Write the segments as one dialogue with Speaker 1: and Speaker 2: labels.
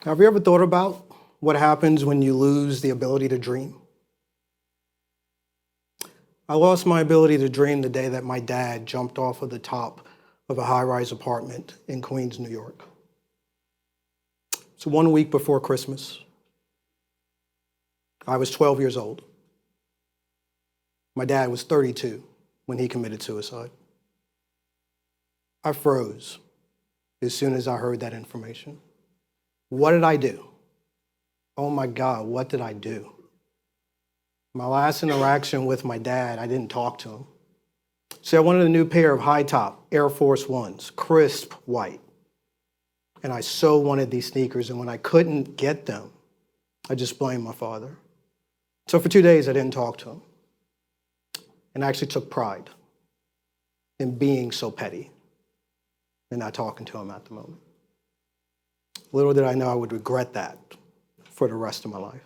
Speaker 1: Have you ever thought about what happens when you lose the ability to dream? I lost my ability to dream the day that my dad jumped off of the top of a high-rise apartment in Queens, New York. So 1 week before Christmas, I was 12 years old. My dad was 32 when he committed suicide. I froze as soon as I heard that information. What did I do? Oh my God, what did I do? My last interaction with my dad, I didn't talk to him. See, I wanted a new pair of high-top Air Force Ones, crisp white. And I so wanted these sneakers, and when I couldn't get them, I just blamed my father. So for 2 days, I didn't talk to him. And I actually took pride in being so petty and not talking to him at the moment. Little did I know I would regret that for the rest of my life.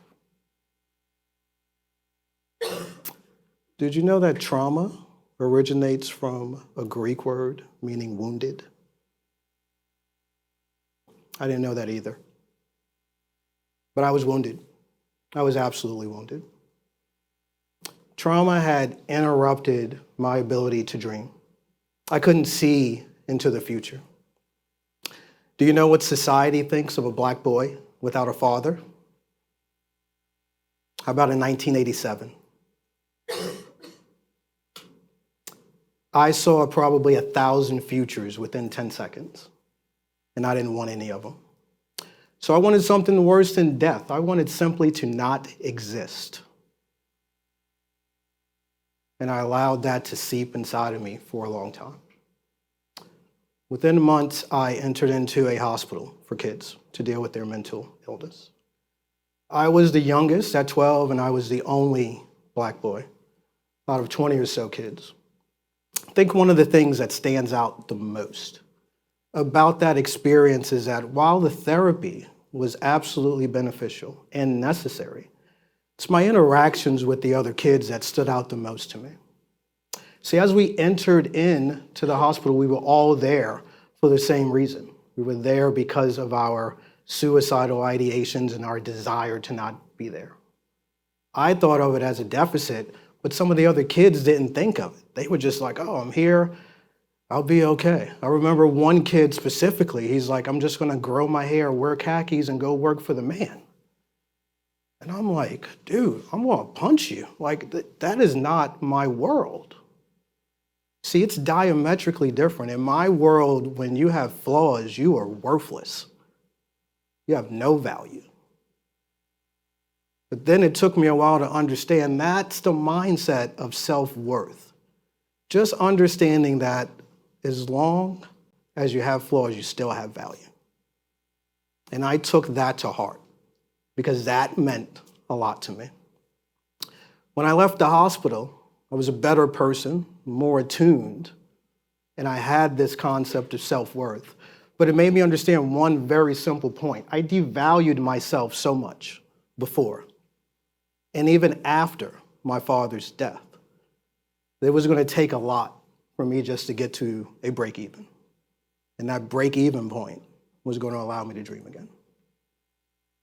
Speaker 1: Did you know that trauma originates from a Greek word meaning wounded? I didn't know that either. But I was wounded. I was absolutely wounded. Trauma had interrupted my ability to dream. I couldn't see into the future. Do you know what society thinks of a black boy without a father? How about in 1987? I saw probably 1,000 futures within 10 seconds, and I didn't want any of them. So I wanted something worse than death. I wanted simply to not exist. And I allowed that to seep inside of me for a long time. Within months, I entered into a hospital for kids to deal with their mental illness. I was the youngest at 12, and I was the only black boy out of 20 or so kids. I think one of the things that stands out the most about that experience is that while the therapy was absolutely beneficial and necessary, it's my interactions with the other kids that stood out the most to me. See, as we entered into the hospital, we were all there for the same reason. We were there because of our suicidal ideations and our desire to not be there. I thought of it as a deficit, but some of the other kids didn't think of it. They were just like, oh, I'm here, I'll be okay. I remember one kid specifically, he's like, I'm just gonna grow my hair, wear khakis, and go work for the man. And I'm like, dude, I'm gonna punch you. Like, that is not my world. See, it's diametrically different. In my world, when you have flaws, you are worthless. You have no value. But then it took me a while to understand that's the mindset of self-worth. Just understanding that as long as you have flaws, you still have value. And I took that to heart because that meant a lot to me. When I left the hospital, I was a better person, more attuned, and I had this concept of self-worth. But it made me understand one very simple point. I devalued myself so much before, and even after my father's death. It was going to take a lot for me just to get to a break-even. And that break-even point was going to allow me to dream again.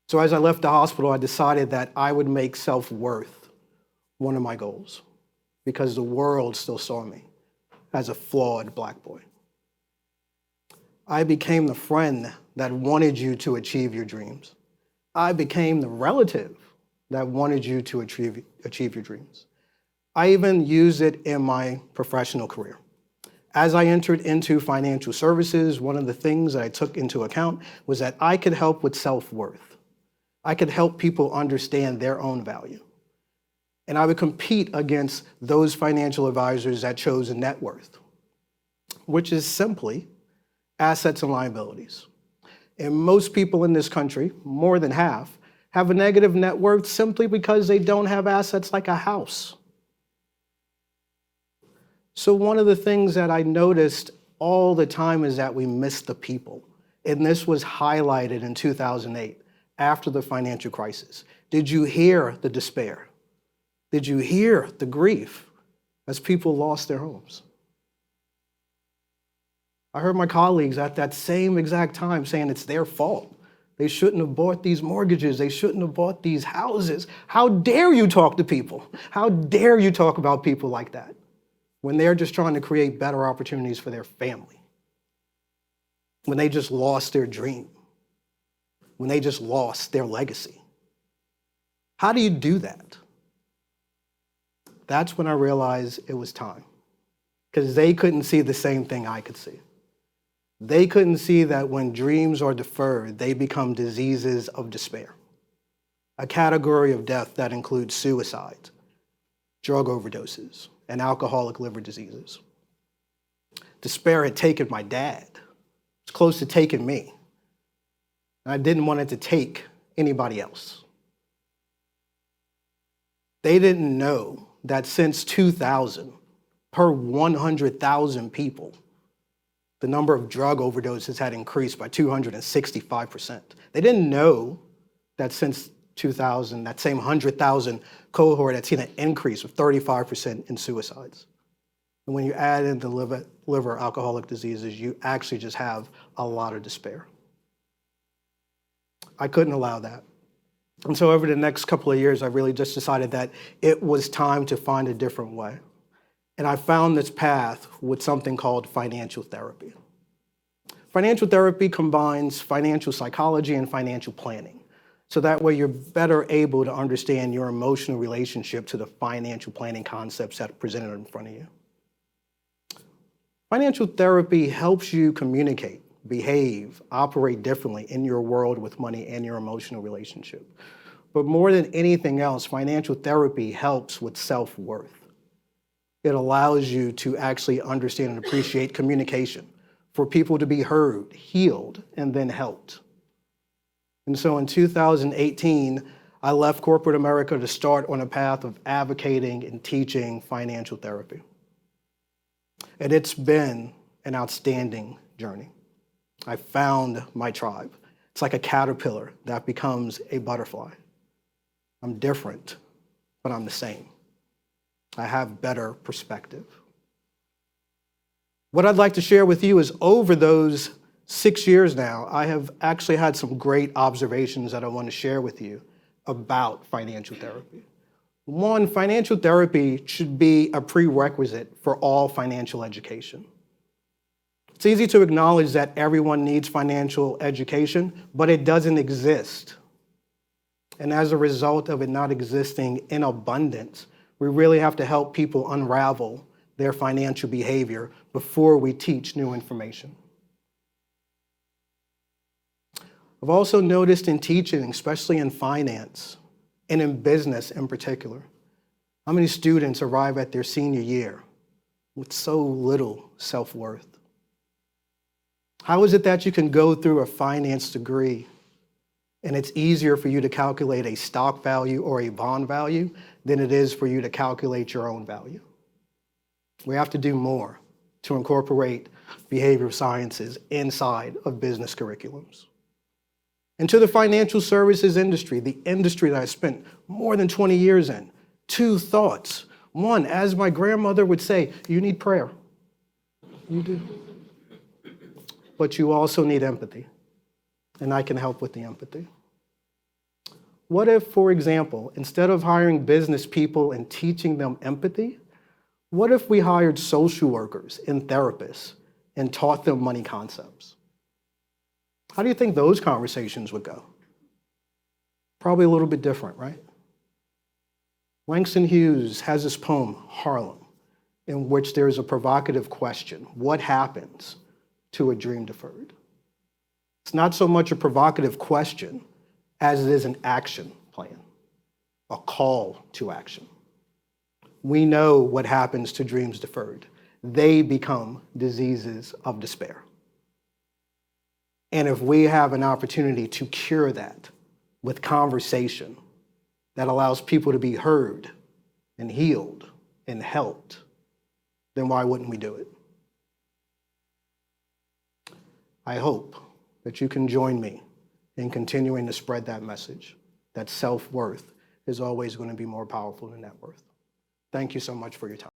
Speaker 1: So as I left the hospital, I decided that I would make self-worth one of my goals because the world still saw me as a flawed black boy. I became the friend that wanted you to achieve your dreams. I became the relative that wanted you to achieve your dreams. I even used it in my professional career. As I entered into financial services, one of the things that I took into account was that I could help with self-worth. I could help people understand their own value. And I would compete against those financial advisors that chose a net worth, which is simply assets and liabilities. And most people in this country, more than half, have a negative net worth simply because they don't have assets like a house. So one of the things that I noticed all the time is that we miss the people. And this was highlighted in 2008 after the financial crisis. Did you hear the despair? Did you hear the grief as people lost their homes? I heard my colleagues at that same exact time saying it's their fault They shouldn't have bought these mortgages. They shouldn't have bought these houses. How dare you talk to people? How dare you talk about people like that when they're just trying to create better opportunities for their family? When they just lost their dream? When they just lost their legacy? How do you do that? That's when I realized it was time, because they couldn't see the same thing I could see. They couldn't see that when dreams are deferred, they become diseases of despair, a category of death that includes suicide, drug overdoses, and alcoholic liver diseases. Despair had taken my dad. It's close to taking me. And I didn't want it to take anybody else. They didn't know that since 2000, per 100,000 people, the number of drug overdoses had increased by 265%. They didn't know that since 2000, that same 100,000 cohort had seen an increase of 35% in suicides. And when you add in the liver alcoholic diseases, you actually just have a lot of despair. I couldn't allow that. And so over the next couple of years, I really just decided that it was time to find a different way. And I found this path with something called financial therapy. Financial therapy combines financial psychology and financial planning. So that way you're better able to understand your emotional relationship to the financial planning concepts that are presented in front of you. Financial therapy helps you communicate, behave, operate differently in your world with money and your emotional relationship. But more than anything else, financial therapy helps with self-worth. It allows you to actually understand and appreciate communication, for people to be heard, healed, and then helped. And so in 2018, I left corporate America to start on a path of advocating and teaching financial therapy. And it's been an outstanding journey. I found my tribe. It's like a caterpillar that becomes a butterfly. I'm different, but I'm the same. I have better perspective. What I'd like to share with you is over those 6 years now, I have actually had some great observations that I want to share with you about financial therapy. One, financial therapy should be a prerequisite for all financial education. It's easy to acknowledge that everyone needs financial education, but it doesn't exist. And as a result of it not existing in abundance, we really have to help people unravel their financial behavior before we teach new information. I've also noticed in teaching, especially in finance and in business in particular, how many students arrive at their senior year with so little self-worth. How is it that you can go through a finance degree and it's easier for you to calculate a stock value or a bond value than it is for you to calculate your own value? We have to do more to incorporate behavioral sciences inside of business curriculums. And to the financial services industry, the industry that I spent more than 20 years in, two thoughts. One, as my grandmother would say, you need prayer. You do. But you also need empathy, and I can help with the empathy. What if, for example, instead of hiring business people and teaching them empathy, what if we hired social workers and therapists and taught them money concepts? How do you think those conversations would go? Probably a little bit different, right? Langston Hughes has this poem, Harlem, in which there's a provocative question. What happens to a dream deferred? It's not so much a provocative question as it is an action plan, a call to action. We know what happens to dreams deferred. They become diseases of despair. And if we have an opportunity to cure that with conversation that allows people to be heard and healed and helped, then why wouldn't we do it? I hope that you can join me in continuing to spread that message, that self-worth is always going to be more powerful than net worth. Thank you so much for your time.